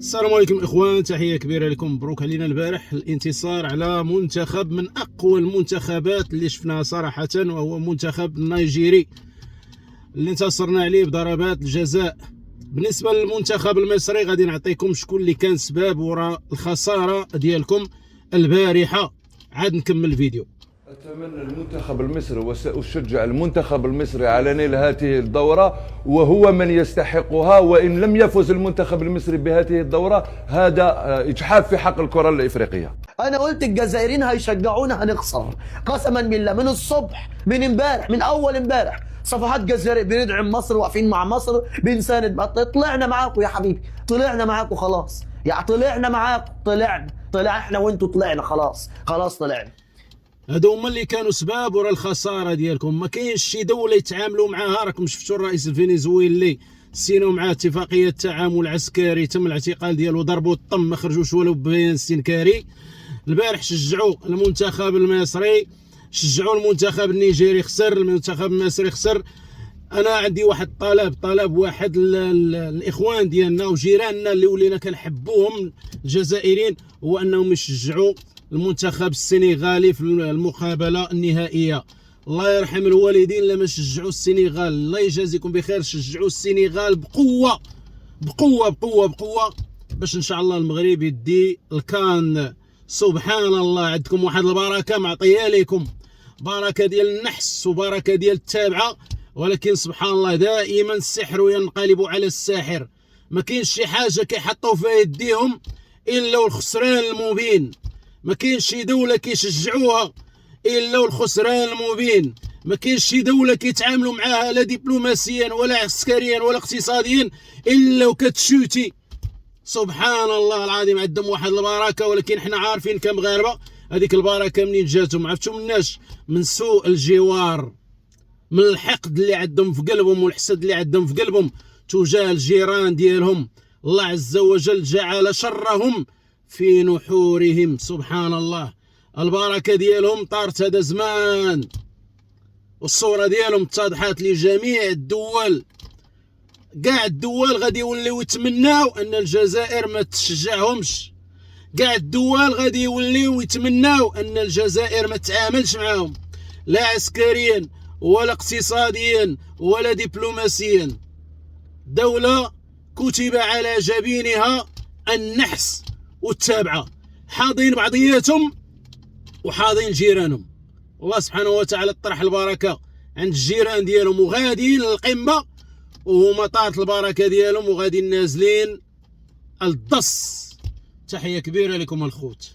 السلام عليكم اخوان، تحيه كبيره لكم. مبروك علينا البارح الانتصار على منتخب من اقوى المنتخبات اللي شفناها صراحه، وهو منتخب النيجيري اللي انتصرنا عليه بضربات الجزاء. بالنسبه للمنتخب المصري غادي نعطيكم شكون اللي كان سبب وراء الخساره ديالكم البارحه. عاد نكمل الفيديو. أتمنى المنتخب المصري وسأشجع المنتخب المصري على نيل هذه الدورة، وهو من يستحقها. وإن لم يفز المنتخب المصري بهذه الدورة هذا إجحاف في حق الكرة الإفريقية. أنا قلت الجزائريين هيشجعونا هنخسر، قسما بالله من الصبح، من امبارح، من أول امبارح صفحات جزائرية بندعم مصر، واقفين مع مصر، بنساند. طلعنا معاكم يا حبيبي، طلعنا معاكم خلاص، يعني طلعنا معاكم، طلع احنا وانتوا طلعنا خلاص طلعنا. هادو هما اللي كانوا سباب ورا الخساره ديالكم. ما كاينش شي دوله يتعاملوا معاها. راكم شفتوا الرئيس الفنزويلي سينوا معاه اتفاقيه تعامل عسكري، تم الاعتقال ديالو، ضربوا الطم، ما خرجوش ولو ببيان استنكاري. البارح شجعوا المنتخب المصري، شجعوا المنتخب النيجيري، خسر المنتخب المصري خسر. انا عندي واحد طلب واحد الاخوان ديالنا وجيراننا اللي ولينا كنحبوهم الجزائريين، هو انهم يشجعوا المنتخب السنغالي في المقابله النهائيه. الله يرحم الوالدين لما شجعوا السنغال. الله يجازيكم بخير، شجعوا السنغال بقوه بقوه بقوه بقوه، باش ان شاء الله المغرب يدي الكان. سبحان الله، عندكم واحد البركه معطيه لكم، بركه ديال النحس وبركه ديال التابعه. ولكن سبحان الله دائما السحر ينقلب على الساحر. ما كاينش شي حاجه كيحطوا فيها يديهم الا الخسران المبين. ما كاينش شي دوله كيشجعوها الا الخسران المبين. ما كاينش شي دوله كيتعاملوا معاها لا دبلوماسيا ولا عسكريا ولا اقتصاديا الا وكتشوتي. سبحان الله العظيم، عندهم واحد البركه. ولكن حنا عارفين كمغاربه هذيك البركه منين جاتهم؟ عرفتوا مناش؟ من سوء الجوار، من الحقد اللي عندهم في قلبهم والحسد اللي عندهم في قلبهم تجاه الجيران ديالهم. الله عز وجل جعل شرهم في نحورهم. سبحان الله، البركه ديالهم طارت هذا زمان، والصوره ديالهم اتضحت لجميع الدول. كاع الدول غادي يوليو يتمناو ان الجزائر ما تشجعهمش. كاع الدول غادي يوليو يتمناو ان الجزائر ما تعاملش معاهم، لا عسكريا ولا اقتصاديا ولا دبلوماسيا. دولة كتب على جبينها النحس والتابعة، حاضين بعضياتهم وحاضين جيرانهم. الله سبحانه وتعالى طرح البركة عند الجيران ديالهم وغاديين للقمة، وهما طارت البركة ديالهم وغادي نازلين الضص. تحية كبيرة لكم الخوت.